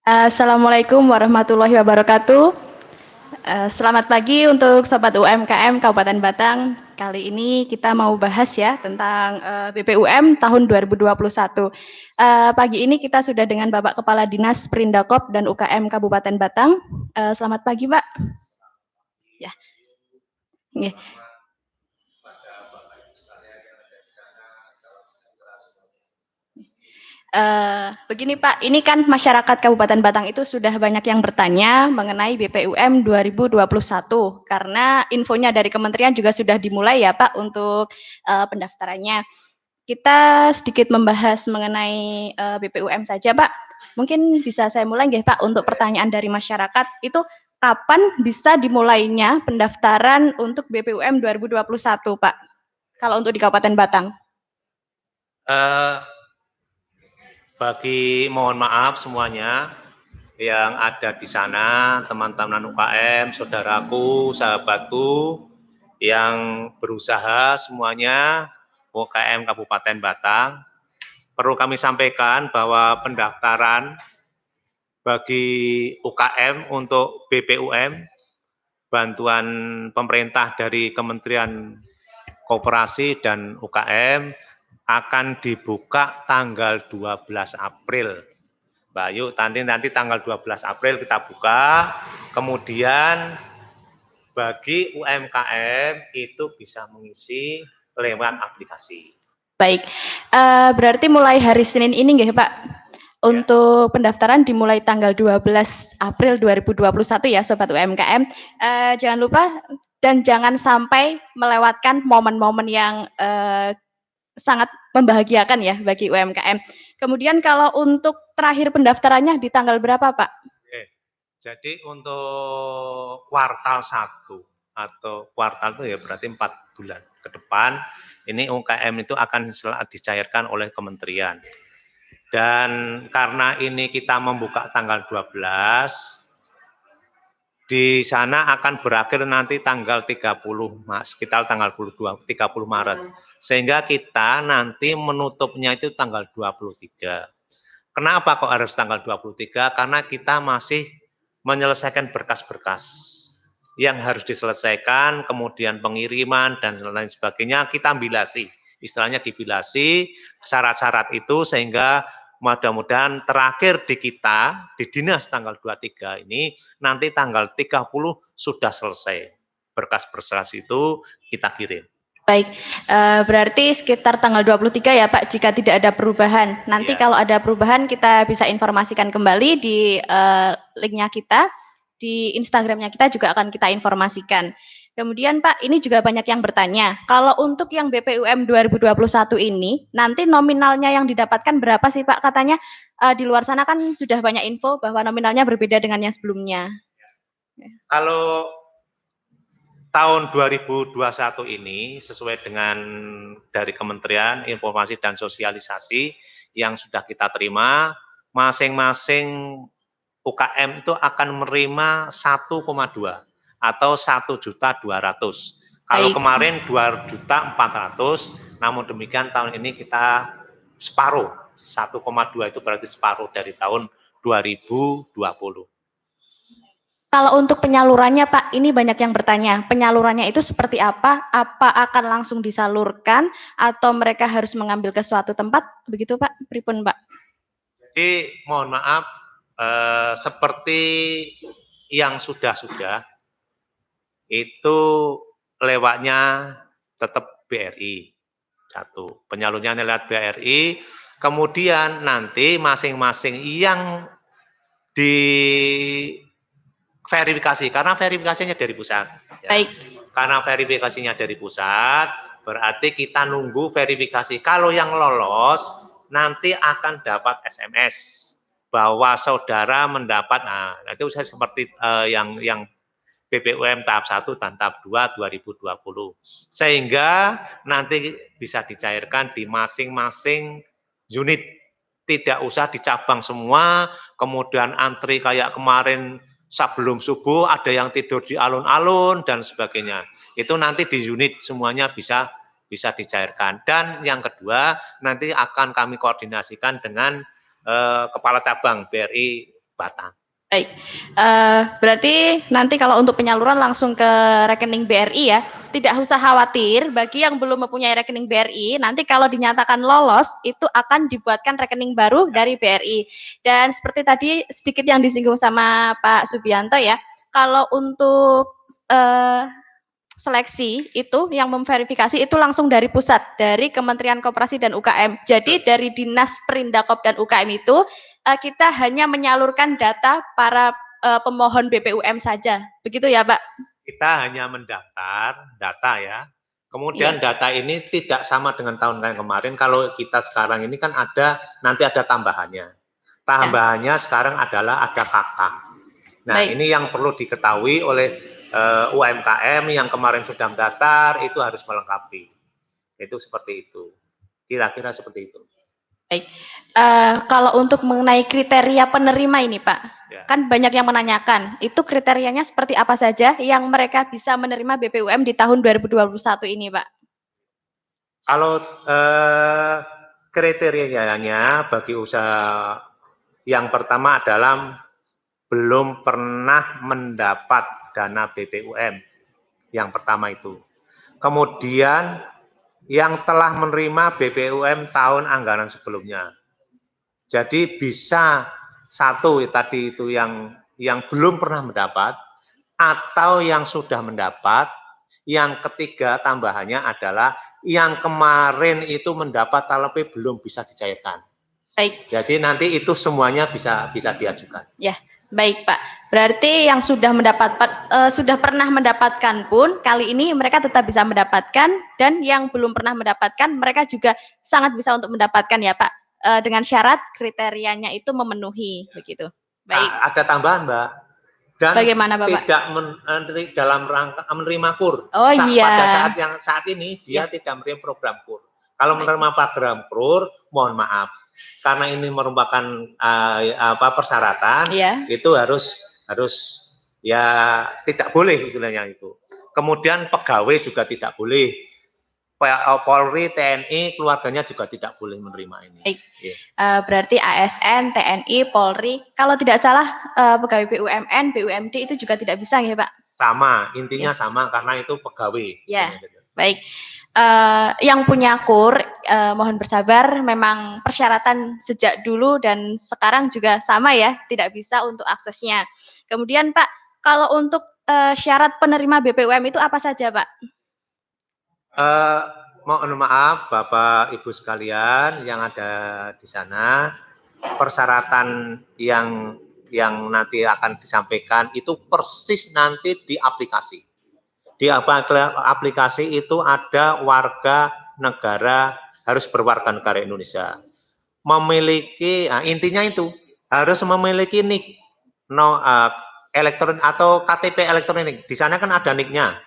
Assalamualaikum warahmatullahi wabarakatuh. Selamat pagi untuk Sobat UMKM Kabupaten Batang. Kali ini kita mau bahas ya tentang BPUM tahun 2021. Pagi ini kita sudah dengan Bapak Kepala Dinas Perindakop dan UKM Kabupaten Batang. Selamat pagi, Pak. Ya. Yeah. Begini Pak, ini kan masyarakat Kabupaten Batang itu sudah banyak yang bertanya mengenai BPUM 2021 karena infonya dari kementerian juga sudah dimulai ya Pak untuk pendaftarannya. Kita sedikit membahas mengenai BPUM saja Pak. Mungkin bisa saya mulai nggih Pak untuk pertanyaan dari masyarakat itu kapan bisa dimulainya pendaftaran untuk BPUM 2021 Pak? Kalau untuk di Kabupaten Batang. Mohon maaf semuanya yang ada di sana, teman-teman UKM, saudaraku, sahabatku yang berusaha semuanya UKM Kabupaten Batang. Perlu kami sampaikan bahwa pendaftaran bagi UKM untuk BPUM, bantuan pemerintah dari Kementerian Koperasi dan UKM akan dibuka tanggal 12 April. Mbak Ayu, nanti tanggal 12 April kita buka, kemudian bagi UMKM itu bisa mengisi lewat aplikasi. Baik, berarti mulai hari Senin ini nggih Pak, untuk pendaftaran dimulai tanggal 12 April 2021 ya Sobat UMKM. Jangan lupa dan jangan sampai melewatkan momen-momen yang sangat membahagiakan ya bagi UMKM. Kemudian kalau untuk terakhir pendaftarannya di tanggal berapa Pak? Jadi untuk kuartal 1 atau kuartal itu ya berarti 4 bulan ke depan, ini UMKM itu akan dicairkan oleh kementerian. Dan karena ini kita membuka tanggal 12, di sana akan berakhir nanti tanggal 30, sekitar tanggal 30 Maret. Sehingga kita nanti menutupnya itu tanggal 23. Kenapa kok harus tanggal 23? Karena kita masih menyelesaikan berkas-berkas yang harus diselesaikan, kemudian pengiriman dan lain sebagainya kita bilasi. Istilahnya dibilasi syarat-syarat itu sehingga mudah-mudahan terakhir di kita, di dinas tanggal 23 ini, nanti tanggal 30 sudah selesai. Berkas-berkas itu kita kirim. Baik, berarti sekitar tanggal 23 ya Pak, jika tidak ada perubahan. Nanti kalau ada perubahan kita bisa informasikan kembali di linknya kita, di Instagramnya kita juga akan kita informasikan. Kemudian Pak, ini juga banyak yang bertanya, kalau untuk yang BPUM 2021 ini, nanti nominalnya yang didapatkan berapa sih Pak? Katanya di luar sana kan sudah banyak info bahwa nominalnya berbeda dengan yang sebelumnya. Kalau tahun 2021 ini sesuai dengan dari Kementerian Informasi dan Sosialisasi yang sudah kita terima, masing-masing UKM itu akan menerima 1,2 atau 1.200.000. Kalau kemarin 2.400.000, namun demikian tahun ini kita separuh, 1,2 itu berarti separuh dari tahun 2020. Kalau untuk penyalurannya Pak, ini banyak yang bertanya, penyalurannya itu seperti apa? Apa akan langsung disalurkan atau mereka harus mengambil ke suatu tempat? Begitu Pak, pripun Pak? Jadi mohon maaf, seperti yang sudah-sudah, itu lewatnya tetap BRI, satu, penyalurnya lewat BRI, kemudian nanti masing-masing yang diverifikasi, karena verifikasinya dari pusat. Ya. Baik. Karena verifikasinya dari pusat, berarti kita nunggu verifikasi. Kalau yang lolos, nanti akan dapat SMS bahwa saudara mendapat, nah itu saya seperti yang BPUM tahap 1 dan tahap 2 2020. Sehingga nanti bisa dicairkan di masing-masing unit. Tidak usah di cabang semua, kemudian antri kayak kemarin sebelum subuh ada yang tidur di alun-alun dan sebagainya. Itu nanti di unit semuanya bisa dicairkan. Dan yang kedua, nanti akan kami koordinasikan dengan kepala cabang BRI Batang. Baik, berarti nanti kalau untuk penyaluran langsung ke rekening BRI ya, tidak usah khawatir bagi yang belum mempunyai rekening BRI, nanti kalau dinyatakan lolos, itu akan dibuatkan rekening baru dari BRI. Dan seperti tadi sedikit yang disinggung sama Pak Subianto ya, kalau untuk seleksi itu yang memverifikasi itu langsung dari pusat, dari Kementerian Koperasi dan UKM. Jadi dari Dinas Perindakop dan UKM itu kita hanya menyalurkan data para pemohon BPUM saja. Begitu ya, Pak? Kita hanya mendaftar data ya. Kemudian Iya. data ini tidak sama dengan tahun kemarin. Kalau kita sekarang ini kan nanti ada tambahannya. Tambahannya sekarang adalah ada KK. Nah, Baik. ini yang perlu diketahui oleh UMKM yang kemarin sudah mendaftar itu harus melengkapi. Itu seperti itu. Kira-kira seperti itu. Baik. Kalau untuk mengenai kriteria penerima ini, Pak, Ya. kan banyak yang menanyakan, itu kriterianya seperti apa saja yang mereka bisa menerima BPUM di tahun 2021 ini, Pak? Kalau kriterianya bagi usaha yang pertama adalah belum pernah mendapat dana BPUM, yang pertama itu. Kemudian yang telah menerima BPUM tahun anggaran sebelumnya. Jadi bisa satu tadi itu yang belum pernah mendapat atau yang sudah mendapat. Yang ketiga tambahannya adalah yang kemarin itu mendapat tapi belum bisa dicairkan. Baik. Jadi nanti itu semuanya bisa diajukan. Ya, baik Pak. Berarti yang sudah sudah pernah mendapatkan pun kali ini mereka tetap bisa mendapatkan, dan yang belum pernah mendapatkan mereka juga sangat bisa untuk mendapatkan ya Pak, dengan syarat kriterianya itu memenuhi begitu. Baik. Ada tambahan Mbak. Dan bagaimana Bapak? Tidak dalam rangka menerima KUR. Oh iya. Pada saat ini dia tidak menerima program KUR. Kalau menerima program KUR, mohon maaf, karena ini merupakan persyaratan, itu harus ya tidak boleh istilahnya itu. Kemudian pegawai juga tidak boleh. Polri, TNI, keluarganya juga tidak boleh menerima ini. Berarti ASN, TNI, Polri, kalau tidak salah pegawai BUMN, BUMD itu juga tidak bisa ya Pak? Sama, intinya sama karena itu pegawai. Ya, baik. Yang punya KUR, mohon bersabar, memang persyaratan sejak dulu dan sekarang juga sama ya, tidak bisa untuk aksesnya. Kemudian Pak, kalau untuk syarat penerima BPUM itu apa saja Pak? Mohon maaf Bapak Ibu sekalian yang ada di sana, persyaratan yang nanti akan disampaikan itu persis nanti di aplikasi. Di aplikasi itu ada warga negara, harus berwarga negara Indonesia. Memiliki, intinya itu harus memiliki NIK, elektronik atau KTP elektronik. Di sana kan ada NIK-nya.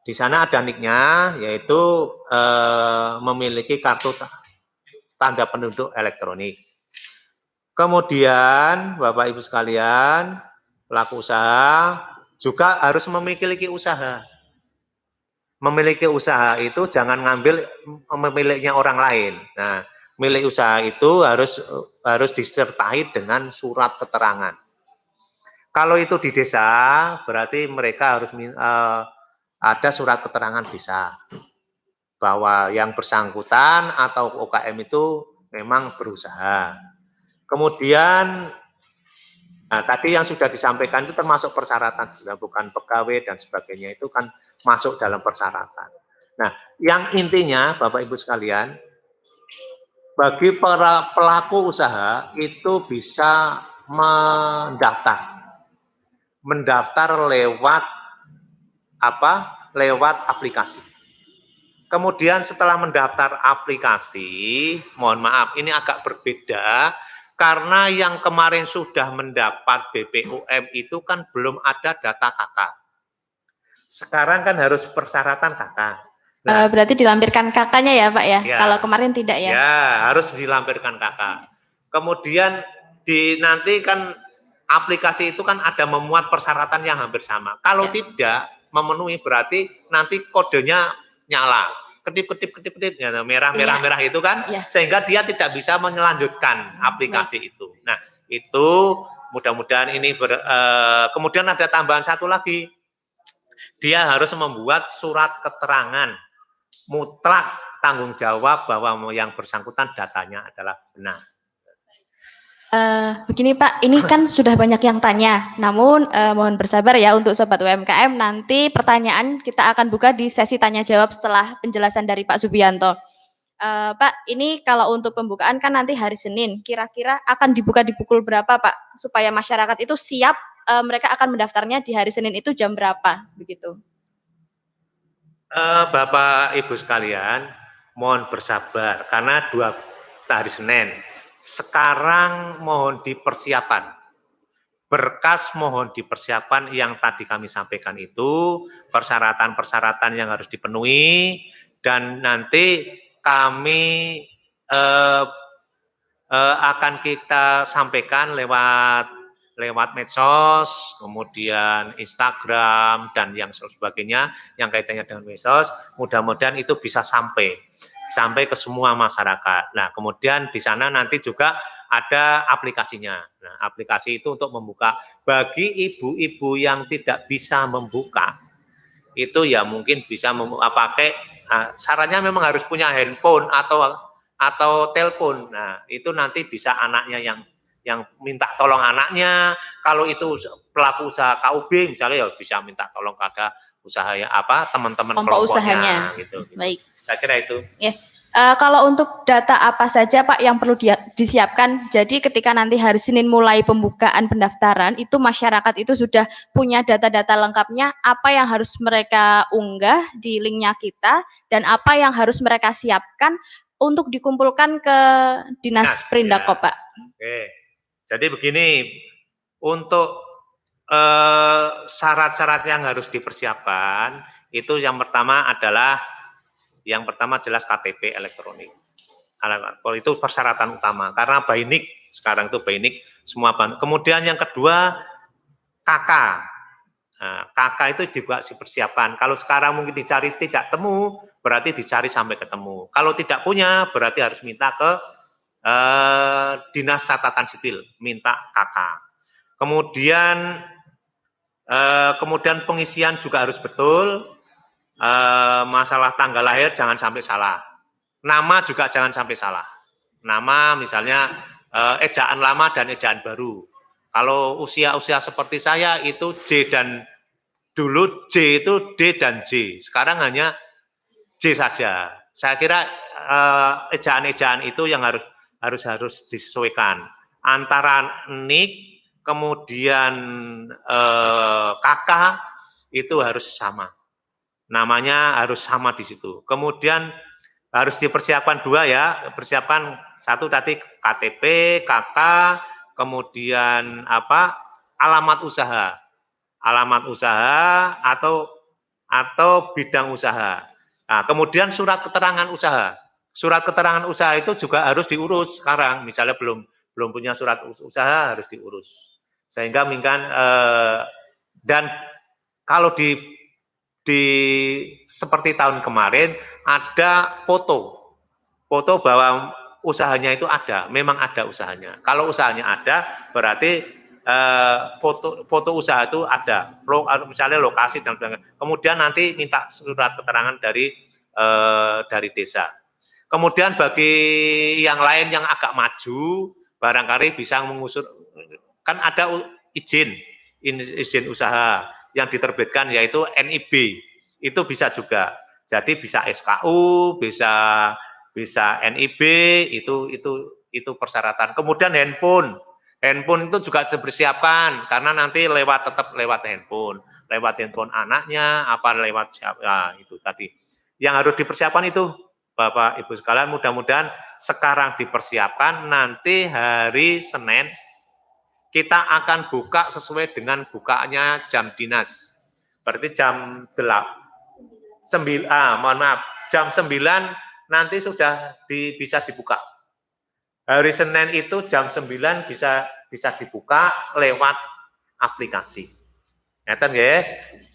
Di sana ada NIK-nya, yaitu memiliki kartu tanda penduduk elektronik. Kemudian Bapak Ibu sekalian, pelaku usaha juga harus memiliki usaha. Memiliki usaha itu jangan ngambil miliknya orang lain. Nah, milik usaha itu harus disertai dengan surat keterangan. Kalau itu di desa, berarti mereka harus ada surat keterangan desa bahwa yang bersangkutan atau UKM itu memang berusaha. Kemudian tadi yang sudah disampaikan itu termasuk persyaratan, bukan pegawai dan sebagainya, itu kan masuk dalam persyaratan. Nah, yang intinya Bapak Ibu sekalian, bagi para pelaku usaha itu bisa mendaftar lewat lewat aplikasi. Kemudian setelah mendaftar aplikasi, mohon maaf ini agak berbeda karena yang kemarin sudah mendapat BPUM itu kan belum ada data KK. Sekarang kan harus persyaratan KK. Nah, berarti dilampirkan KK-nya ya Pak ya? Kalau kemarin tidak ya? Ya, harus dilampirkan KK. Kemudian nanti kan aplikasi itu kan ada memuat persyaratan yang hampir sama. Kalau tidak memenuhi berarti nanti kodenya nyala, kedip ya, merah itu kan, sehingga dia tidak bisa melanjutkan aplikasi itu. Nah, itu mudah-mudahan ini kemudian ada tambahan satu lagi, dia harus membuat surat keterangan mutlak tanggung jawab bahwa yang bersangkutan datanya adalah benar. Begini Pak, ini kan sudah banyak yang tanya, namun mohon bersabar ya untuk Sobat UMKM, nanti pertanyaan kita akan buka di sesi tanya jawab setelah penjelasan dari Pak Subianto. Pak, ini kalau untuk pembukaan kan nanti hari Senin, kira-kira akan dibuka di pukul berapa Pak? Supaya masyarakat itu siap, mereka akan mendaftarnya di hari Senin itu jam berapa, begitu? Bapak Ibu sekalian, mohon bersabar karena hari Senin. Sekarang mohon dipersiapkan. Berkas mohon dipersiapkan yang tadi kami sampaikan itu, persyaratan-persyaratan yang harus dipenuhi, dan nanti kami akan kita sampaikan lewat medsos, kemudian Instagram, dan yang sebagainya yang kaitannya dengan medsos. Mudah-mudahan itu bisa sampai ke semua masyarakat. Nah, kemudian di sana nanti juga ada aplikasinya. Nah, aplikasi itu untuk membuka bagi ibu-ibu yang tidak bisa membuka, itu ya mungkin bisa pakai. Sarannya memang harus punya handphone atau telepon. Nah, itu nanti bisa anaknya yang minta tolong anaknya. Kalau itu pelaku usaha KUB misalnya, ya bisa minta tolong kepada usaha teman-teman kelompoknya gitu. Baik. Saya kira itu. Ya. Kalau untuk data apa saja Pak yang perlu disiapkan, jadi ketika nanti hari Senin mulai pembukaan pendaftaran, itu masyarakat itu sudah punya data-data lengkapnya, apa yang harus mereka unggah di linknya kita, dan apa yang harus mereka siapkan untuk dikumpulkan ke Dinas Perindako, Pak. Oke, jadi begini, untuk syarat-syarat yang harus dipersiapkan, itu yang pertama jelas KTP elektronik. Kalau itu persyaratan utama, karena BAINIK sekarang itu BAINIK semua. Kemudian yang kedua KK. Nah, KK itu juga dipersiapkan. Kalau sekarang mungkin dicari tidak temu, berarti dicari sampai ketemu. Kalau tidak punya, berarti harus minta ke Dinas Catatan Sipil, minta KK. Kemudian pengisian juga harus betul. Masalah tanggal lahir jangan sampai salah. Nama juga jangan sampai salah. Nama misalnya ejaan lama dan ejaan baru. Kalau usia-usia seperti saya itu dulu J itu D dan J. Sekarang hanya J saja. Saya kira ejaan-ejaan itu yang harus disesuaikan. Antara nik kemudian kakak itu harus sama. Namanya harus sama di situ. Kemudian harus dipersiapkan dua ya, persiapan satu tadi KTP, KK, kemudian alamat usaha atau bidang usaha. Nah, kemudian surat keterangan usaha. Surat keterangan usaha itu juga harus diurus sekarang. Misalnya belum punya surat usaha harus diurus. Sehingga dan kalau di seperti tahun kemarin ada foto bahwa usahanya itu ada, memang ada usahanya. Kalau usahanya ada, berarti foto usaha itu ada, misalnya lokasi dan sebagainya. Kemudian nanti minta surat keterangan dari desa. Kemudian bagi yang lain yang agak maju, barangkali bisa mengusur, kan ada izin usaha yang diterbitkan yaitu NIB, itu bisa juga. Jadi bisa SKU, bisa NIB, itu persyaratan. Kemudian handphone itu juga dipersiapkan karena nanti tetap lewat handphone anaknya, lewat siapa, itu tadi. Yang harus dipersiapkan itu, Bapak Ibu sekalian, mudah-mudahan sekarang dipersiapkan, nanti hari Senin kita akan buka sesuai dengan bukanya jam dinas. Berarti jam 9, jam 9 nanti sudah bisa dibuka. Hari Senin itu jam 9 bisa dibuka lewat aplikasi. Ngeten nggih.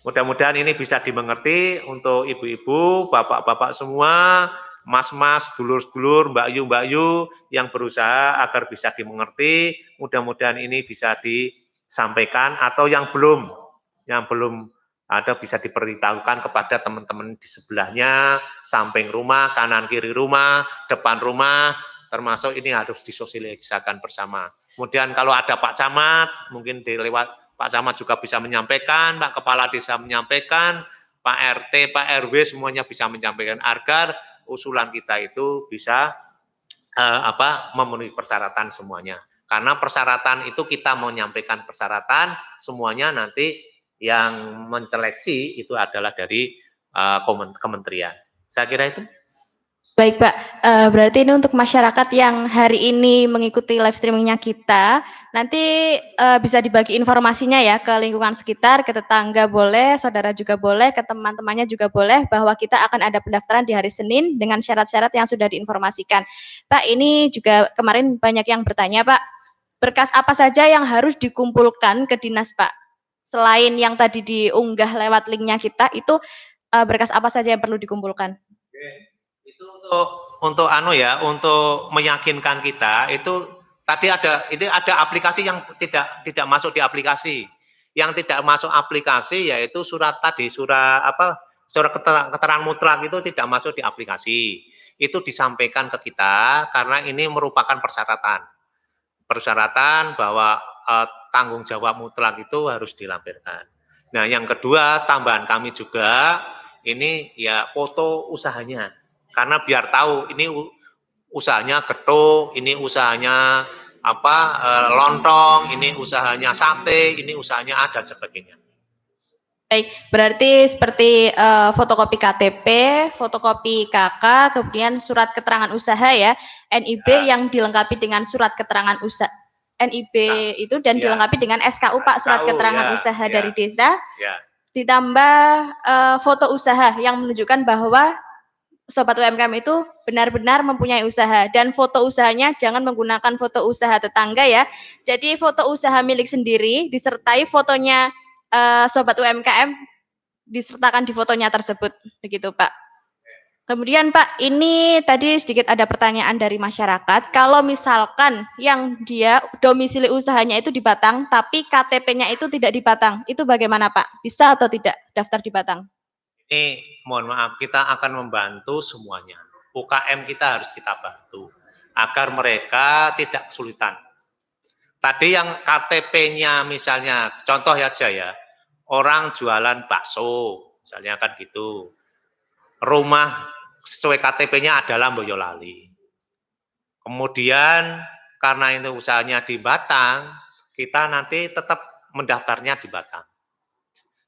Mudah-mudahan ini bisa dimengerti untuk ibu-ibu, bapak-bapak semua. mas-mas, dulur-dulur, Mbak Yu yang berusaha agar bisa dimengerti. Mudah-mudahan ini bisa disampaikan atau yang belum ada bisa diberitahukan kepada teman-teman di sebelahnya, samping rumah, kanan kiri rumah, depan rumah, termasuk ini harus disosialisasikan bersama. Kemudian kalau ada Pak Camat, mungkin lewat Pak Camat juga bisa menyampaikan, Pak Kepala Desa menyampaikan, Pak RT, Pak RW semuanya bisa menyampaikan agar usulan kita itu bisa memenuhi persyaratan semuanya. Karena persyaratan itu kita menyampaikan persyaratan, semuanya nanti yang menyeleksi itu adalah dari kementerian. Saya kira itu. Baik Pak, berarti ini untuk masyarakat yang hari ini mengikuti live streamingnya kita, nanti bisa dibagi informasinya ya ke lingkungan sekitar, ke tetangga boleh, saudara juga boleh, ke teman-temannya juga boleh, bahwa kita akan ada pendaftaran di hari Senin dengan syarat-syarat yang sudah diinformasikan. Pak, ini juga kemarin banyak yang bertanya Pak, berkas apa saja yang harus dikumpulkan ke dinas Pak? Selain yang tadi diunggah lewat linknya kita, itu berkas apa saja yang perlu dikumpulkan? Oke. Itu untuk untuk meyakinkan kita itu tadi ada aplikasi yang tidak masuk di aplikasi. Yang tidak masuk aplikasi yaitu surat keterangan mutlak itu tidak masuk di aplikasi. Itu disampaikan ke kita karena ini merupakan persyaratan. Persyaratan bahwa tanggung jawab mutlak itu harus dilampirkan. Nah, yang kedua tambahan kami juga ini ya foto usahanya. Karena biar tahu ini usahanya getuk, ini usahanya lontong, ini usahanya sate, ini usahanya dan sebagainya. Baik, berarti seperti fotokopi KTP, fotokopi KK, kemudian surat keterangan usaha ya, NIB yang dilengkapi dengan surat keterangan usaha. NIB itu dan dilengkapi dengan SKU Pak, surat keterangan usaha dari desa, ditambah foto usaha yang menunjukkan bahwa Sobat UMKM itu benar-benar mempunyai usaha, dan foto usahanya jangan menggunakan foto usaha tetangga ya. Jadi foto usaha milik sendiri disertai fotonya Sobat UMKM disertakan di fotonya tersebut, begitu Pak. Kemudian Pak, ini tadi sedikit ada pertanyaan dari masyarakat, kalau misalkan yang dia domisili usahanya itu di Batang, tapi KTP-nya itu tidak di Batang, itu bagaimana Pak? Bisa atau tidak daftar di Batang? Ini mohon maaf, kita akan membantu semuanya. UKM kita harus kita bantu agar mereka tidak kesulitan. Tadi yang KTP-nya misalnya, contoh aja ya, orang jualan bakso, misalnya kan gitu. Rumah sesuai KTP-nya adalah Boyolali. Kemudian karena itu usahanya di Batang, kita nanti tetap mendaftarnya di Batang.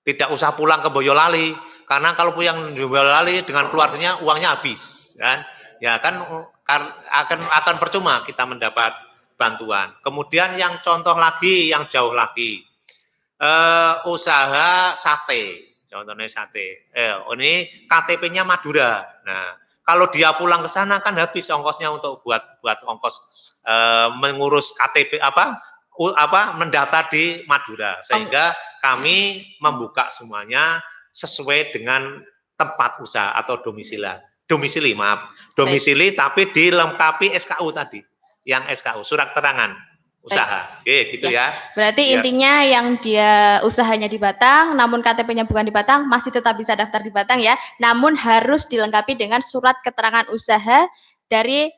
Tidak usah pulang ke Boyolali, karena kalau pulang ke Boyolali dengan keluarganya uangnya habis, kan? Ya kan akan percuma kita mendapat bantuan. Kemudian yang contoh lagi, yang jauh lagi, usaha sate, contohnya sate. Ini KTP-nya Madura. Nah, kalau dia pulang ke sana kan habis ongkosnya untuk buat ongkos mengurus KTP mendaftar di Madura, sehingga kami membuka semuanya sesuai dengan tempat usaha atau domisili tapi dilengkapi SKU tadi, yang SKU surat keterangan usaha. Oke, gitu ya. Berarti intinya yang dia usahanya di Batang, namun KTP-nya bukan di Batang, masih tetap bisa daftar di Batang ya, namun harus dilengkapi dengan surat keterangan usaha dari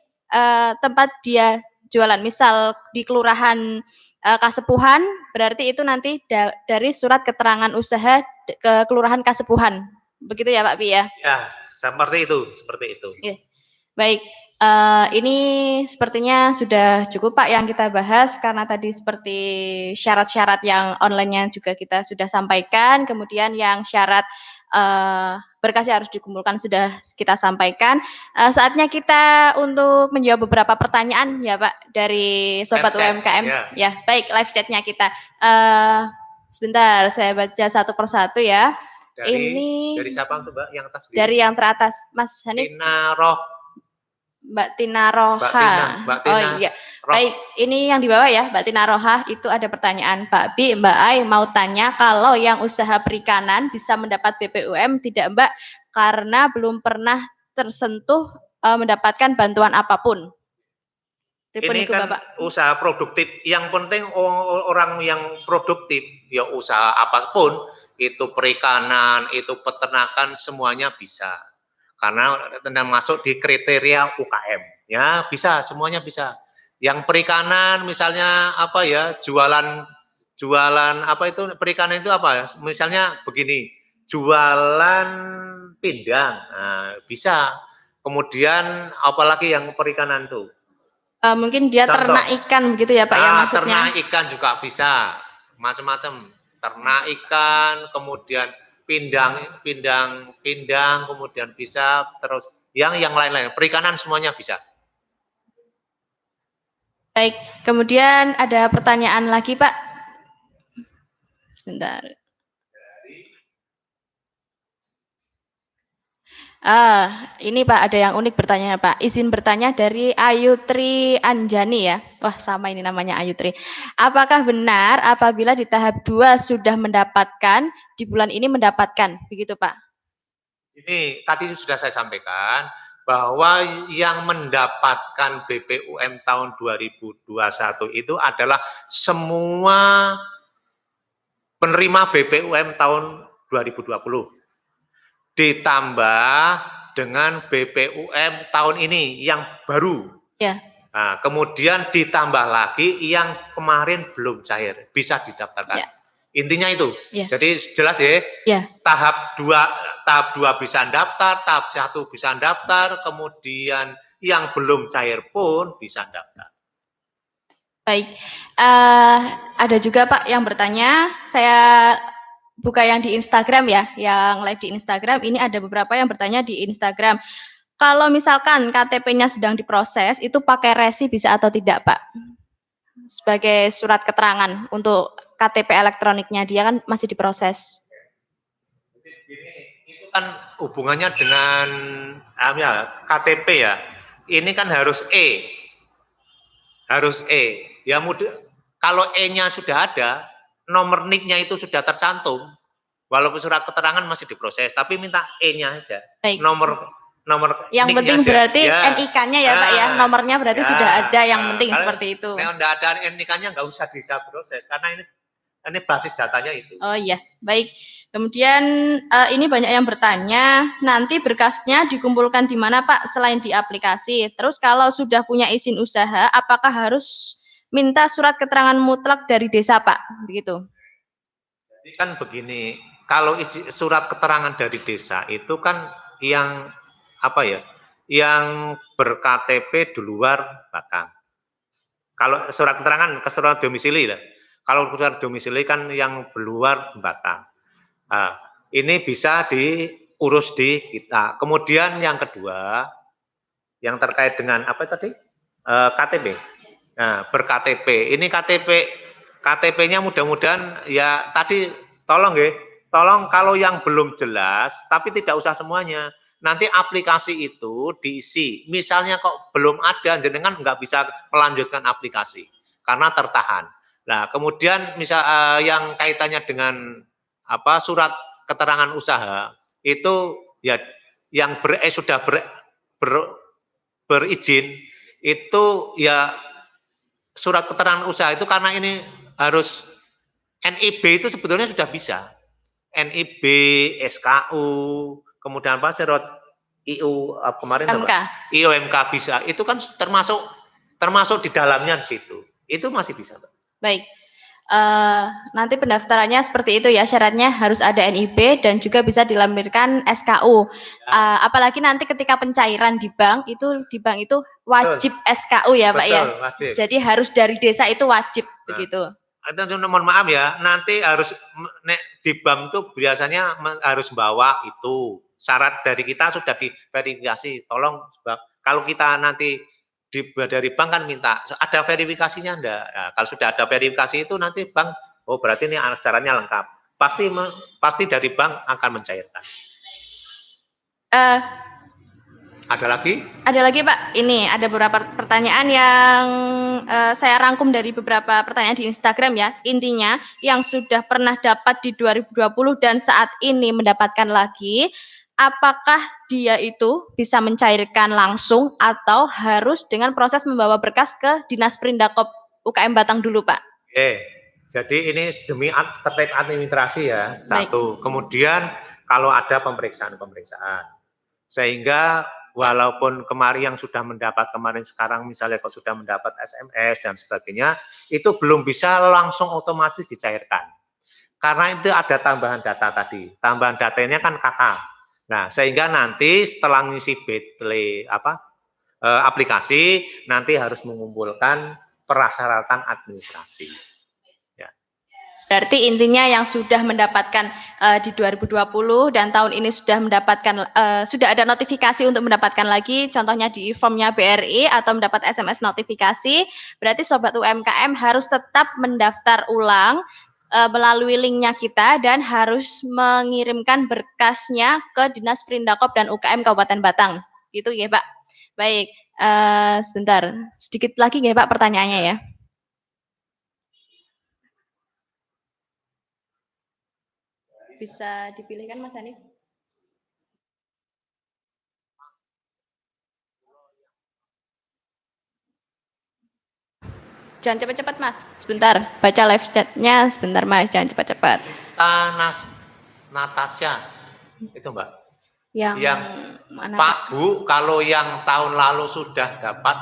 tempat dia jualan. Misal di Kelurahan Kasepuhan, berarti itu nanti dari surat keterangan usaha ke Kelurahan Kasepuhan. Begitu ya Pak Pi ya? Ya, seperti itu. Oke. Baik, ini sepertinya sudah cukup Pak yang kita bahas, karena tadi seperti syarat-syarat yang online-nya juga kita sudah sampaikan, kemudian yang syarat berkasnya harus dikumpulkan sudah kita sampaikan. Saatnya kita untuk menjawab beberapa pertanyaan ya Pak dari Sobat UMKM. Ya, baik, live chat-nya kita. Sebentar, saya baca satu persatu ya. Dari siapa tuh Mbak yang atas? Dari yang teratas, Mas Hanif. Mbak Tina Roha. Mbak Tina. Oh iya. Baik, ini yang di bawah ya, Mbak Tina Roha. Itu ada pertanyaan, Pak Bi, Mbak Ai mau tanya, kalau yang usaha perikanan bisa mendapat BPUM tidak Mbak? Karena belum pernah tersentuh mendapatkan bantuan apapun. Ini kan Bapak. usaha produktif, yang penting orang yang produktif, ya usaha apapun, itu perikanan, itu peternakan, semuanya bisa. Karena masuk di kriteria UKM, ya bisa, semuanya bisa. Yang perikanan misalnya apa ya, jualan apa itu, perikanan itu apa, misalnya begini, jualan pindang, nah, bisa. Kemudian apalagi yang perikanan tuh, mungkin dia contoh, ternak ikan begitu ya Pak ya maksudnya. ternak ikan juga bisa, macam-macam. Ternak ikan, kemudian pindang, kemudian bisa terus yang lain-lain. Perikanan semuanya bisa. Baik, kemudian ada pertanyaan lagi Pak. Sebentar. Ini Pak, ada yang unik bertanya Pak. Izin bertanya dari Ayutri Anjani ya. Wah, sama ini namanya Ayutri. Apakah benar apabila di tahap 2 sudah mendapatkan, di bulan ini mendapatkan? Begitu Pak. Ini tadi sudah saya sampaikan bahwa yang mendapatkan BPUM tahun 2021 itu adalah semua penerima BPUM tahun 2020. Ditambah dengan BPUM tahun ini yang baru. Ya. Nah, kemudian ditambah lagi yang kemarin belum cair, bisa didaftarkan. Ya. Intinya itu. Ya. Jadi jelas ya. Ya. Tahap 2 bisa daftar, tahap 1 bisa daftar, kemudian yang belum cair pun bisa daftar. Baik. Ada juga Pak yang bertanya, saya buka yang di Instagram ya, yang live di Instagram. Ini ada beberapa yang bertanya di Instagram. Kalau misalkan KTP-nya sedang diproses, itu pakai resi bisa atau tidak, Pak? Sebagai surat keterangan untuk KTP elektroniknya, dia kan masih diproses. Itu kan hubungannya dengan ya, KTP ya. Ini kan harus E. Harus E. Ya mudah, kalau E-nya sudah ada, nomor NIK-nya itu sudah tercantum, walaupun surat keterangan masih diproses, tapi minta E-nya saja. Baik. Nomor yang penting aja. Berarti ya. NIK-nya ya Pak ya, nomornya berarti ya. Sudah ada, yang penting seperti itu. Kalau tidak ada NIK-nya nggak usah bisa proses, karena ini basis datanya itu. Oh iya, baik. Kemudian ini banyak yang bertanya, nanti berkasnya dikumpulkan di mana Pak selain di aplikasi? Terus kalau sudah punya izin usaha, apakah harus minta surat keterangan mutlak dari desa Pak? Begitu. Jadi kan begini, kalau surat keterangan dari desa itu kan yang apa ya, yang ber-KTP di luar Batang. Kalau surat keterangan, keseluruhan domisili lah. Kalau surat domisili kan yang berluar Batang. Nah, ini bisa diurus di kita. Kemudian yang kedua, yang terkait dengan apa tadi? KTP. Nah, ber-KTP. Ini KTP-nya mudah-mudahan ya tadi tolong ya. Tolong kalau yang belum jelas, tapi tidak usah semuanya. Nanti aplikasi itu diisi. Misalnya kok belum ada, jenengan nggak bisa melanjutkan aplikasi karena tertahan. Nah, kemudian misal yang kaitannya dengan apa surat keterangan usaha itu ya yang sudah berizin itu ya surat keterangan usaha itu karena ini harus NIB itu sebetulnya sudah bisa. NIB, SKU, kemudian apa surat IU kemarin apa? IUMK bisa. Itu kan termasuk di dalamnya di situ. Itu masih bisa, Pak. Baik. Nanti pendaftarannya seperti itu ya, syaratnya harus ada NIB dan juga bisa dilampirkan SKU. Ya. Apalagi nanti ketika pencairan di bank itu wajib betul. SKU ya Pak ya. Wajib. Jadi harus dari desa itu wajib begitu. Mohon maaf ya, nanti harus di bank itu biasanya harus bawa itu syarat dari kita sudah diverifikasi. Tolong kalau kita nanti dari bank kan minta ada verifikasinya enggak. Nah, kalau sudah ada verifikasi itu nanti bank oh berarti ini syaratnya lengkap. Pasti dari bank akan mencairkan. Ada lagi? Ada lagi Pak. Ini ada beberapa pertanyaan yang saya rangkum dari beberapa pertanyaan di Instagram ya. Intinya yang sudah pernah dapat di 2020 dan saat ini mendapatkan lagi, apakah dia itu bisa mencairkan langsung atau harus dengan proses membawa berkas ke Dinas Perindakop UKM Batang dulu, Pak? Oke, jadi ini demi tertib administrasi ya, satu. Kemudian kalau ada pemeriksaan-pemeriksaan, sehingga walaupun kemarin yang sudah mendapat kemarin sekarang misalnya kok sudah mendapat SMS dan sebagainya, itu belum bisa langsung otomatis dicairkan. Karena itu ada tambahan data tadi, tambahan datanya kan KK. Nah, sehingga nanti setelah ngisi aplikasi, nanti harus mengumpulkan persyaratan administrasi. Ya. Berarti intinya yang sudah mendapatkan di 2020 dan tahun ini sudah mendapatkan sudah ada notifikasi untuk mendapatkan lagi, contohnya di formnya BRI atau mendapat SMS notifikasi, berarti Sobat UMKM harus tetap mendaftar ulang melalui linknya kita dan harus mengirimkan berkasnya ke Dinas Perindakop dan UKM Kabupaten Batang. Gitu ya, Pak. Baik, sebentar. Sedikit lagi ya, Pak, pertanyaannya ya. Bisa dipilihkan, Mas Hanif? Jangan cepat-cepat, Mas. Sebentar, baca live chat-nya sebentar, Mas. Jangan cepat-cepat. Natasha, itu Mbak. Yang mana, Pak, Bu, kalau yang tahun lalu sudah dapat,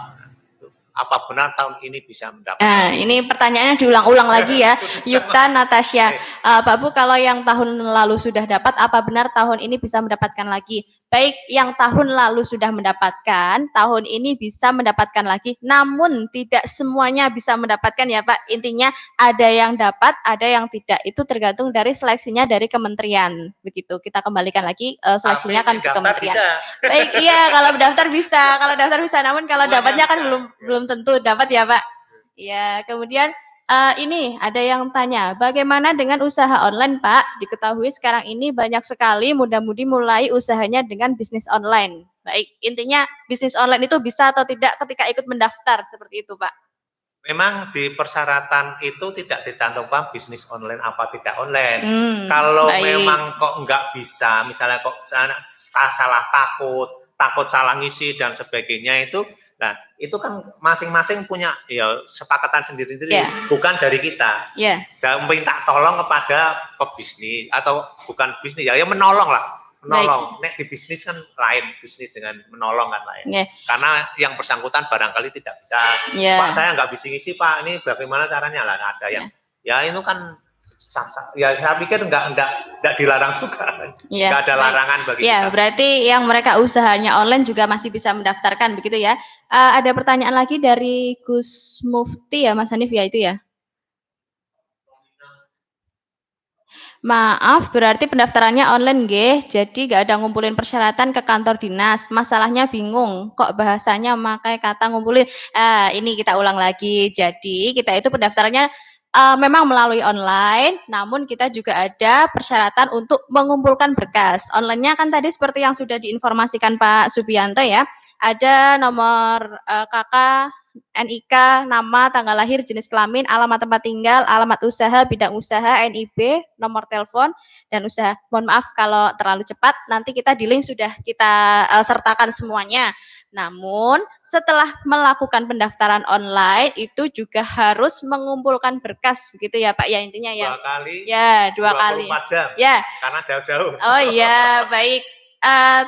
apa benar tahun ini bisa mendapat? Nah, ini pertanyaannya diulang-ulang lagi ya. Yukta Natasha. Pak Bu, kalau yang tahun lalu sudah dapat, apa benar tahun ini bisa mendapatkan lagi? Baik, yang tahun lalu sudah mendapatkan, tahun ini bisa mendapatkan lagi, namun tidak semuanya bisa mendapatkan ya Pak. Intinya ada yang dapat, ada yang tidak. Itu tergantung dari seleksinya dari kementerian. Begitu, kita kembalikan lagi seleksinya kan ke kementerian. Bisa. Baik, iya, kalau daftar bisa, namun kalau dapatnya kan belum tentu dapat ya Pak. Ya, kemudian ini ada yang tanya, bagaimana dengan usaha online, Pak? Diketahui sekarang ini banyak sekali muda-mudi mulai usahanya dengan bisnis online. Baik, intinya bisnis online itu bisa atau tidak ketika ikut mendaftar, seperti itu, Pak. Memang di persyaratan itu tidak dicantumkan bisnis online apa tidak online. Kalau memang kok nggak bisa, misalnya kok salah takut salah ngisi dan sebagainya itu, nah itu kan masing-masing punya ya sepakatan sendiri-sendiri, bukan dari kita. Dan minta tolong kepada pebisnis atau bukan bisnis ya menolong lah. Menolong, nek di bisnis kan lain, bisnis dengan menolong kan lain. Karena yang bersangkutan barangkali tidak bisa, Pak saya nggak bisa ngisi Pak, ini bagaimana caranya lah, ada yang, ya itu kan, ya saya pikir nggak dilarang juga, nggak ada larangan bagi kita. Berarti yang mereka usahanya online juga masih bisa mendaftarkan begitu ya. Ada pertanyaan lagi dari Gus Mufti ya Mas Hanif ya itu ya. Maaf, berarti pendaftarannya online nggih. Jadi nggak ada ngumpulin persyaratan ke kantor dinas. Masalahnya bingung, kok bahasanya makai kata ngumpulin. Ini kita ulang lagi. Jadi kita itu pendaftarannya memang melalui online, namun kita juga ada persyaratan untuk mengumpulkan berkas. Online-nya kan tadi seperti yang sudah diinformasikan Pak Subianto ya. Ada nomor KK, NIK, nama, tanggal lahir, jenis kelamin, alamat tempat tinggal, alamat usaha, bidang usaha, NIB, nomor telepon, dan usaha. Mohon maaf kalau terlalu cepat, nanti kita di link sudah kita sertakan semuanya. Namun, setelah melakukan pendaftaran online, itu juga harus mengumpulkan berkas, begitu ya Pak, ya intinya ya? 2 kali, ya 2 kali. 24 jam, ya. Karena jauh-jauh. Oh iya, baik.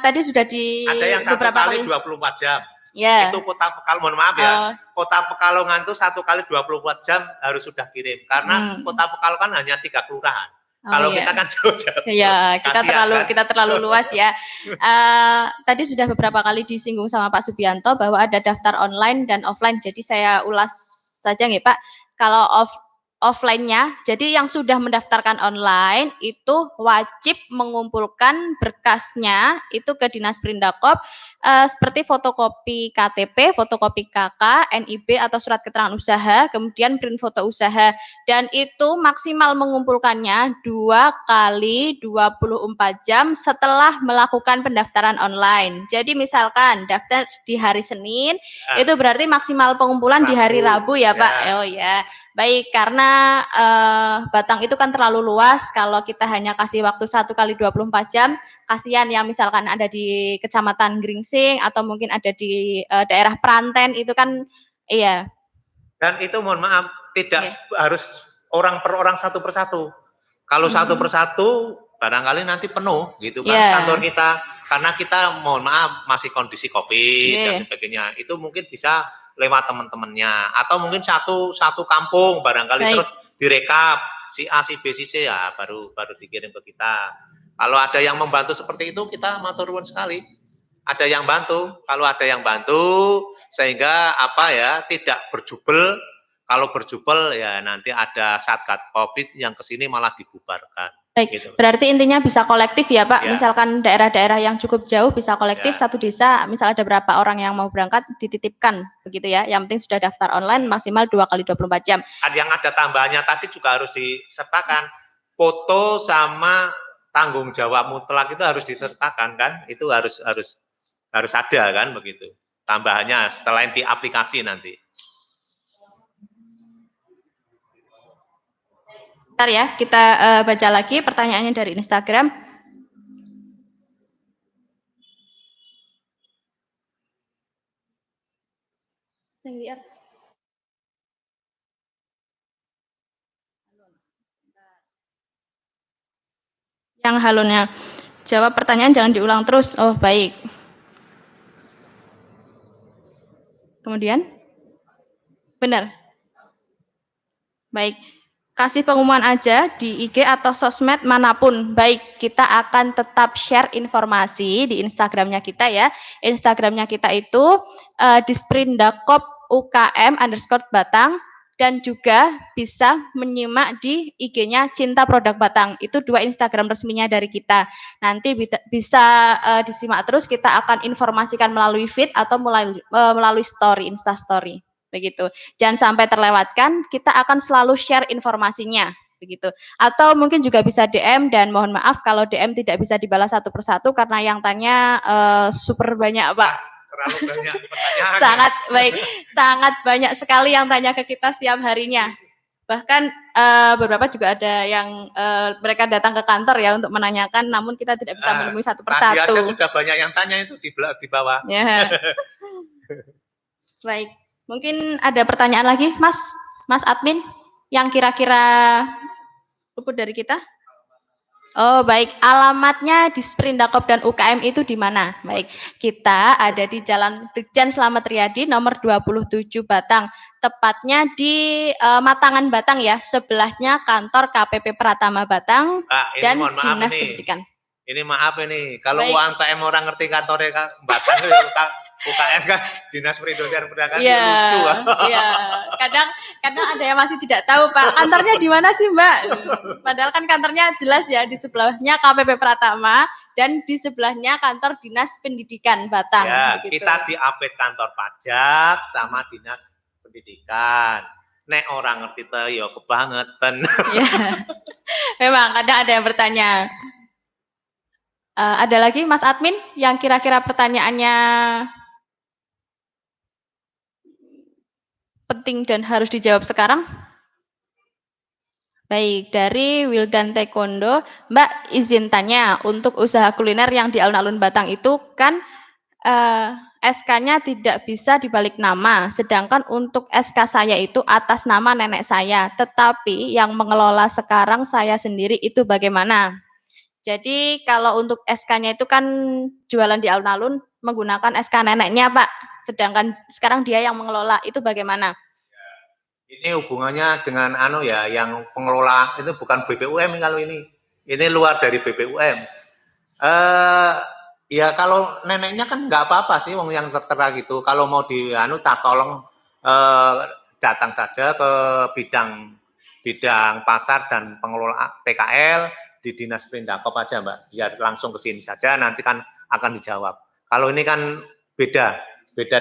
Tadi sudah di ada yang beberapa kali 24 jam. Itu Kota Pekalongan, mohon maaf ya. Kota Pekalongan itu 1 kali 24 jam harus sudah kirim. Karena Kota Pekalongan hanya 3 kelurahan. Kalau kita kan jauh-jauh. Ya, kita terlalu luas ya. Tadi sudah beberapa kali disinggung sama Pak Subianto bahwa ada daftar online dan offline. Jadi saya ulas saja nih Pak. Kalau offline-nya, jadi yang sudah mendaftarkan online itu wajib mengumpulkan berkasnya itu ke Dinas Perindakop seperti fotokopi KTP, fotokopi KK, NIB atau surat keterangan usaha, kemudian print foto usaha, dan itu maksimal mengumpulkannya 2 kali 24 jam setelah melakukan pendaftaran online. Jadi misalkan daftar di hari Senin, itu berarti maksimal pengumpulan di hari Rabu ya Pak. Oh ya, baik, karena Batang itu kan terlalu luas, kalau kita hanya kasih waktu 1 kali 24 jam, kasihan yang misalkan ada di Kecamatan Gringsing atau mungkin ada di daerah Pranten itu kan iya. Dan itu mohon maaf, tidak harus orang per orang, satu persatu. Kalau satu persatu barangkali nanti penuh gitu kan kantor kita, karena kita mohon maaf masih kondisi COVID dan sebagainya. Itu mungkin bisa lewat teman-temannya atau mungkin satu kampung barangkali terus direkap si A, si B, si C ya baru dikirim ke kita. Kalau ada yang membantu seperti itu kita matur nuwun sekali. Ada yang bantu, kalau ada yang bantu sehingga apa ya tidak berjubel. Kalau berjubel ya nanti ada Satgas COVID yang kesini malah dibubarkan. Baik, gitu. Berarti intinya bisa kolektif ya Pak, misalkan daerah-daerah yang cukup jauh bisa kolektif, satu desa, misal ada berapa orang yang mau berangkat, dititipkan, begitu ya, yang penting sudah daftar online, maksimal 2 kali 24 jam. Yang ada tambahannya tadi juga harus disertakan, foto sama tanggung jawab mutlak itu harus disertakan kan, itu harus ada kan begitu, tambahannya selain di aplikasi nanti. Bentar ya, kita baca lagi pertanyaannya dari Instagram. Yang halonya, jawab pertanyaan jangan diulang terus. Oh baik. Kemudian, benar. Baik. Kasih pengumuman aja di IG atau sosmed manapun. Baik, kita akan tetap share informasi di Instagramnya kita ya. Instagramnya kita itu @disprindakop UKM_Batang dan juga bisa menyimak di IG-nya Cinta Produk Batang. Itu 2 Instagram resminya dari kita. Nanti bisa disimak terus, kita akan informasikan melalui feed atau melalui story, Insta Story. Begitu. Jangan sampai terlewatkan, kita akan selalu share informasinya, begitu. Atau mungkin juga bisa DM dan mohon maaf kalau DM tidak bisa dibalas satu persatu karena yang tanya super banyak, Pak. Terlalu banyak pertanyaan. Sangat baik, sangat banyak sekali yang tanya ke kita setiap harinya. Bahkan beberapa juga ada yang mereka datang ke kantor ya untuk menanyakan, namun kita tidak bisa menemui satu persatu. Tadi aja sudah banyak yang tanya itu di bawah. Ya. Baik. Mungkin ada pertanyaan lagi, Mas Admin, yang kira-kira luput dari kita? Oh baik, alamatnya di Sprindakop dan UKM itu di mana? Baik, kita ada di Jalan Brigjen Slamet Riyadi nomor 27 Batang, tepatnya di Matangan Batang ya, sebelahnya kantor KPP Pratama Batang dan Dinas Pendidikan. Ini maaf ini, kalau UMKM orang ngerti kantornya Batang itu UKM kan Dinas Perindustrian Perdagangan lucu. Iya, kadang ada yang masih tidak tahu Pak, kantornya di mana sih Mbak? Padahal kan kantornya jelas ya, di sebelahnya KPP Pratama dan di sebelahnya kantor Dinas Pendidikan Batang. Ya, begitu. Kita diapit kantor pajak sama Dinas Pendidikan. Nek orang ngerti teh ya kebangetan. Ya. Memang kadang ada yang bertanya. Ada lagi Mas Admin yang kira-kira pertanyaannya penting dan harus dijawab sekarang? Baik, dari Wildan Taekwondo, Mbak izin tanya, untuk usaha kuliner yang di alun-alun Batang itu kan SK-nya tidak bisa dibalik nama, sedangkan untuk SK saya itu atas nama nenek saya, tetapi yang mengelola sekarang saya sendiri itu bagaimana? Jadi kalau untuk SK-nya itu kan jualan di alun-alun menggunakan SK neneknya Pak, sedangkan sekarang dia yang mengelola, itu bagaimana? Ini hubungannya dengan yang pengelola itu bukan BPUM kalau ini luar dari BPUM. Ya kalau neneknya kan nggak apa-apa sih, wong yang tertera gitu. Kalau mau tak tolong datang saja ke bidang pasar dan pengelola PKL di Dinas Perindakop aja Mbak, biar langsung ke sini saja, nanti kan akan dijawab. Kalau ini kan beda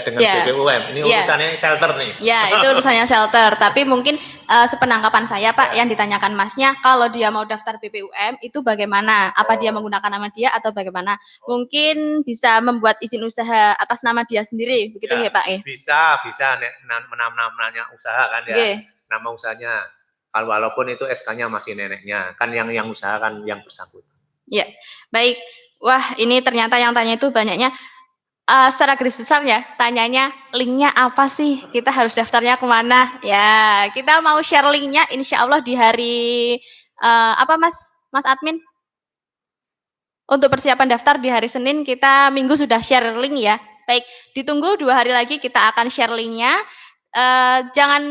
dengan BPUM, ini urusannya shelter nih. Ya, itu urusannya shelter, tapi mungkin sepenangkapan saya Pak, yang ditanyakan Masnya, kalau dia mau daftar BPUM, itu bagaimana? Apa dia menggunakan nama dia atau bagaimana? Mungkin bisa membuat izin usaha atas nama dia sendiri, begitu ya Pak? Bisa, namanya usaha kan ya, nama usahanya. Kalau walaupun itu SK-nya masih neneknya, kan yang usahakan yang bersangkutan. Ya, baik. Wah, ini ternyata yang tanya itu banyaknya. Secara garis besar ya, tanyanya linknya apa sih? Kita harus daftarnya kemana? Ya, kita mau share linknya insya Allah di hari apa Mas Admin? Untuk persiapan daftar di hari Senin kita Minggu sudah share link ya. Baik, ditunggu 2 hari lagi kita akan share linknya. Jangan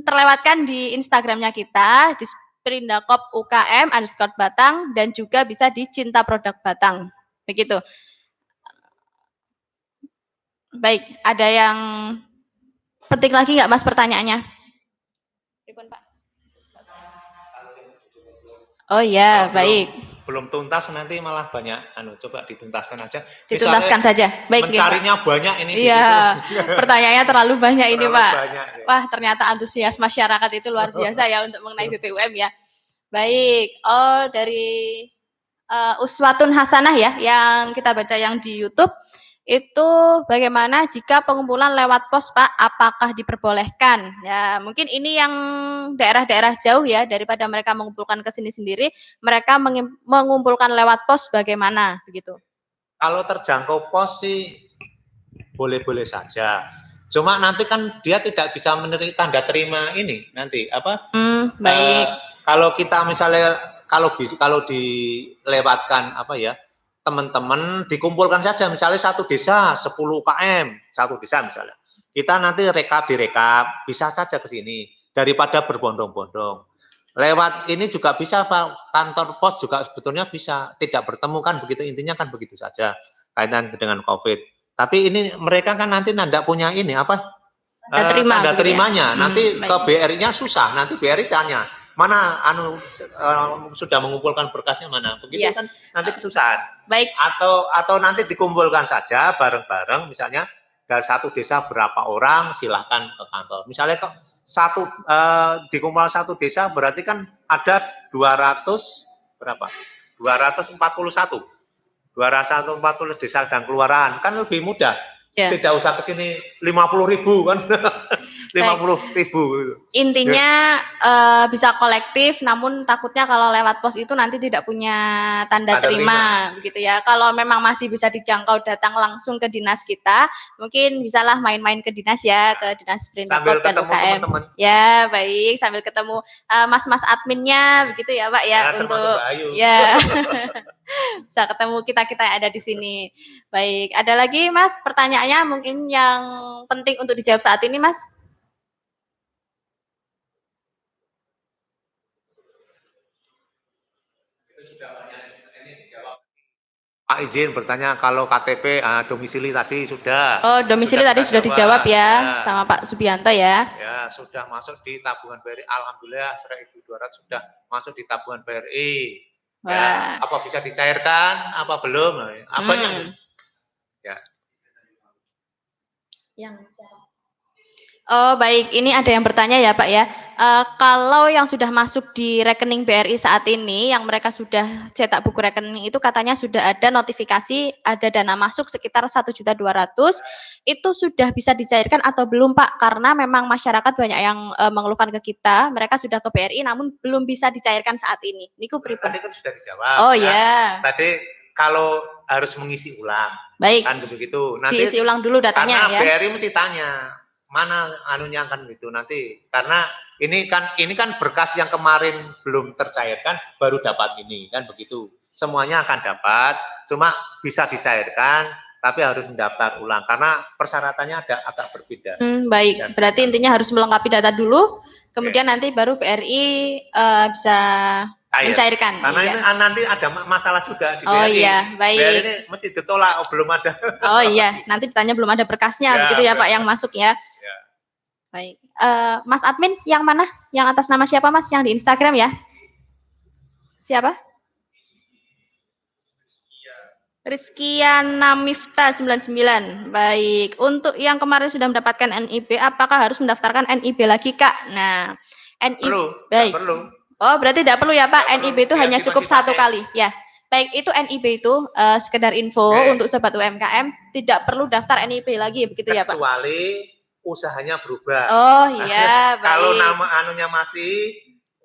terlewatkan di Instagramnya kita di Sprindakop UKM_Batang dan juga bisa di Cinta Produk Batang. Begitu. Baik, ada yang penting lagi nggak Mas pertanyaannya? Oh ya, baik. Belum tuntas nanti malah banyak coba dituntaskan aja. Dituntaskan saja. Baik, mencarinya Pak. Banyak ini di iya, situ. Pertanyaannya terlalu banyak ini, Pak. Banyak, ya. Wah, ternyata antusias masyarakat itu luar biasa ya untuk mengenai BPUM ya. Baik. Oh, dari Uswatun Hasanah ya yang kita baca yang di YouTube. Itu bagaimana jika pengumpulan lewat pos, Pak? Apakah diperbolehkan? Ya, mungkin ini yang daerah-daerah jauh ya, daripada mereka mengumpulkan ke sini sendiri, mereka mengumpulkan lewat pos bagaimana begitu? Kalau terjangkau pos sih boleh-boleh saja. Cuma nanti kan dia tidak bisa menerima tanda terima ini nanti apa? Baik. Kalau kita misalnya kalau dilewatkan apa ya? Teman-teman dikumpulkan saja misalnya satu desa 10 km, satu desa misalnya. Kita nanti direkap, bisa saja ke sini daripada berbondong-bondong. Lewat ini juga bisa Pak, kantor pos juga sebetulnya bisa, tidak bertemu kan begitu, intinya kan begitu saja kaitan dengan Covid. Tapi ini mereka kan nanti tidak punya ini apa? Tanda terimanya. Nanti ke BRI-nya susah, nanti BRI tanya, mana sudah mengumpulkan berkasnya mana, begitu kan nanti kesusahan. Baik. Atau nanti dikumpulkan saja bareng-bareng, misalnya dari satu desa berapa orang silahkan ke kantor. Misalnya kok dikumpul satu desa berarti kan ada 200 berapa? 241 desa dan kelurahan, kan lebih mudah. Tidak usah ke sini 50.000 kan. 50.000. Intinya bisa kolektif, namun takutnya kalau lewat pos itu nanti tidak punya tanda terima, begitu ya. Kalau memang masih bisa dijangkau datang langsung ke dinas kita, mungkin bisalah main-main ke dinas ya, ke dinas Sprindakop dan UKM. Teman-teman. Ya, baik, sambil ketemu mas-mas adminnya, begitu ya, Pak ya, untuk ya. Bisa ketemu kita-kita yang ada di sini. Baik, ada lagi Mas pertanyaannya mungkin yang penting untuk dijawab saat ini, Mas? Pak izin bertanya kalau KTP domisili tadi sudah. Oh, domisili tadi sudah dijawab ya sama Pak Subianto ya. Ya, sudah masuk di tabungan BRI. Alhamdulillah 1.200 sudah masuk di tabungan BRI. Ya, apa bisa dicairkan? Apa belum? Apanya? Ya. Oh, baik. Ini ada yang bertanya ya, Pak ya. Kalau yang sudah masuk di rekening BRI saat ini, yang mereka sudah cetak buku rekening itu katanya sudah ada notifikasi, ada dana masuk sekitar 1.200.000, itu sudah bisa dicairkan atau belum Pak? Karena memang masyarakat banyak yang mengeluhkan ke kita, mereka sudah ke BRI namun belum bisa dicairkan saat ini. Niku pripun? Tadi kan sudah dijawab. Oh ya. Tadi kalau harus mengisi ulang. Baik. Kan begitu. Nanti diisi ulang dulu datanya karena ya. BRI mesti tanya mana anunya kan gitu nanti karena ini kan berkas yang kemarin belum tercairkan baru dapat ini kan begitu, semuanya akan dapat, cuma bisa dicairkan tapi harus mendaftar ulang karena persyaratannya agak berbeda. Baik, dan berarti intinya harus melengkapi data dulu, kemudian nanti baru BRI bisa mencairkan. Karena ini nanti ada masalah juga di BRI. Oh iya, baik. BRI ini mesti ditolak, belum ada. Oh iya, nanti ditanya belum ada berkasnya, begitu ya Pak yang masuk ya. Baik, Mas Admin yang mana? Yang atas nama siapa Mas? Yang di Instagram ya? Siapa? Rizkiana Mifta 99. Baik, untuk yang kemarin sudah mendapatkan NIB, apakah harus mendaftarkan NIB lagi Kak? Nah, NIB, baik. Perlu. Oh, berarti tidak perlu ya Pak? NIB itu hanya cukup satu kali, ya. Baik, itu NIB itu sekedar info untuk sobat UMKM, tidak perlu daftar NIB lagi, begitu ya Pak? Kecuali usahanya berubah. Oh iya, baik. Kalau nama anunya masih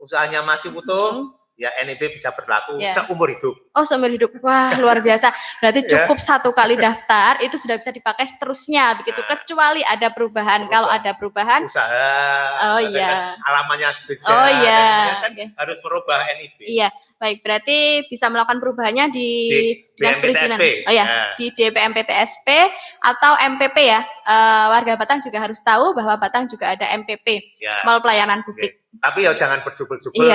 usahanya masih utuh, ya NIB bisa berlaku seumur hidup. Oh, seumur hidup. Wah, luar biasa. Berarti cukup 1 kali daftar itu sudah bisa dipakai seterusnya begitu. Kecuali ada perubahan. Kalau ada perubahan usaha. Oh iya. Alamannya beda. Oh iya. Kan harus merubah NIB. Iya, baik. Berarti bisa melakukan perubahannya di Dinas Perizinan. Oh ya, di DPMPTSP atau MPP ya. Warga Batang juga harus tahu bahwa Batang juga ada MPP, Mall Pelayanan Publik. Tapi ya jangan berjubel-jubel.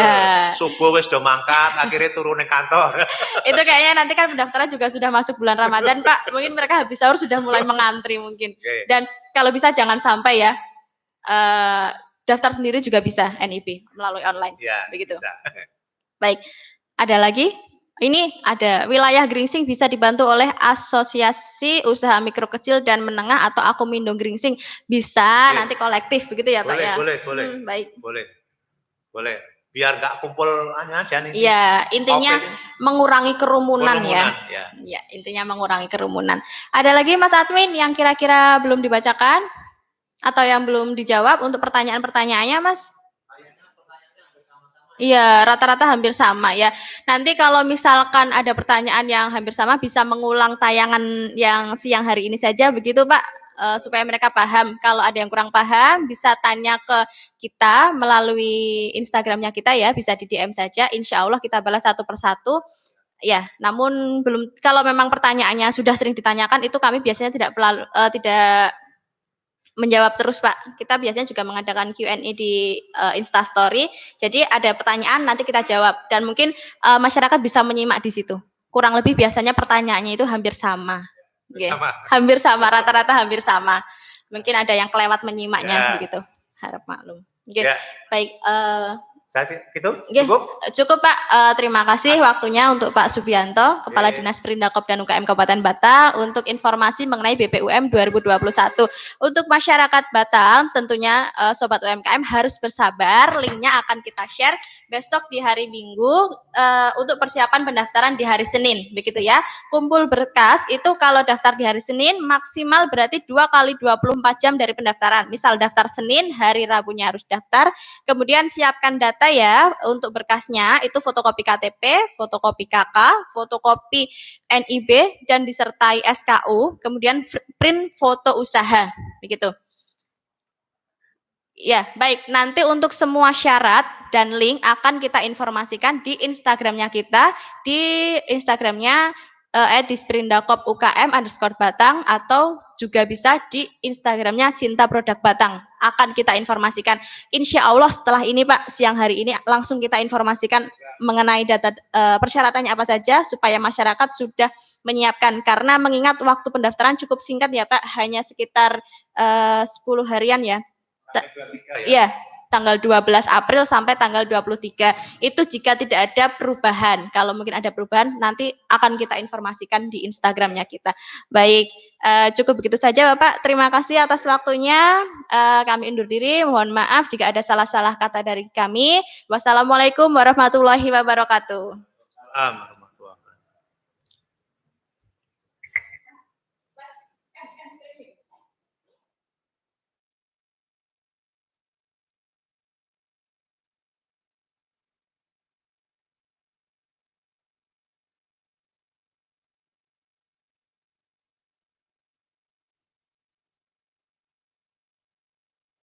Subuh wis do mangkat, akhirnya turun ke kantor. Itu kayaknya nanti kan pendaftaran juga sudah masuk bulan Ramadan, Pak. Mungkin mereka habis sahur sudah mulai mengantri mungkin. Dan kalau bisa jangan sampai ya, daftar sendiri juga bisa NIB melalui online. Begitu. Bisa. Baik, ada lagi? Ini ada wilayah Gringsing bisa dibantu oleh Asosiasi Usaha Mikro Kecil dan Menengah atau Akumindo Gringsing. Bisa nanti kolektif begitu ya Pak ya? Boleh. Baik. Boleh. Biar nggak kumpul aja nih. Iya, intinya mengurangi kerumunan ya. Iya, intinya mengurangi kerumunan. Ada lagi Mas Admin yang kira-kira belum dibacakan atau yang belum dijawab untuk pertanyaan-pertanyaannya, Mas? Iya, rata-rata hampir sama ya. Nanti kalau misalkan ada pertanyaan yang hampir sama, bisa mengulang tayangan yang siang hari ini saja, begitu Pak, supaya mereka paham. Kalau ada yang kurang paham, bisa tanya ke kita melalui Instagramnya kita ya, bisa di DM saja. Insya Allah kita balas satu persatu. Ya, namun belum. Kalau memang pertanyaannya sudah sering ditanyakan, itu kami biasanya tidak menjawab terus Pak. Kita biasanya juga mengadakan Q&A di Instastory. Jadi ada pertanyaan nanti kita jawab dan mungkin masyarakat bisa menyimak di situ. Kurang lebih biasanya pertanyaannya itu hampir sama. Hampir sama, rata-rata hampir sama. Mungkin ada yang kelewat menyimaknya begitu. Harap maklum. Baik, gitu cukup? Cukup Pak, terima kasih waktunya untuk Pak Subianto, Kepala Dinas Perindakop dan UKM Kabupaten Batang untuk informasi mengenai BPUM 2021. Untuk masyarakat Batang tentunya Sobat UMKM harus bersabar, linknya akan kita share besok di hari Minggu untuk persiapan pendaftaran di hari Senin, begitu ya. Kumpul berkas itu kalau daftar di hari Senin maksimal berarti 2 kali 24 jam dari pendaftaran. Misal daftar Senin, hari Rabunya harus daftar, kemudian siapkan data ya untuk berkasnya, itu fotokopi KTP, fotokopi KK, fotokopi NIB, dan disertai SKU, kemudian print foto usaha, begitu. Ya, baik. Nanti untuk semua syarat dan link akan kita informasikan di Instagramnya kita, di Instagramnya @disperindakop_UKM_Batang atau juga bisa di Instagramnya Cinta Produk Batang. Akan kita informasikan. Insya Allah setelah ini Pak, siang hari ini langsung kita informasikan mengenai data persyaratannya apa saja supaya masyarakat sudah menyiapkan. Karena mengingat waktu pendaftaran cukup singkat ya Pak, hanya sekitar 10 harian ya. Iya, tanggal 12 April sampai tanggal 23. Itu jika tidak ada perubahan. Kalau mungkin ada perubahan, nanti akan kita informasikan di Instagramnya kita. Baik, cukup begitu saja Bapak. Terima kasih atas waktunya. Kami undur diri. Mohon maaf jika ada salah-salah kata dari kami. Wassalamualaikum warahmatullahi wabarakatuh.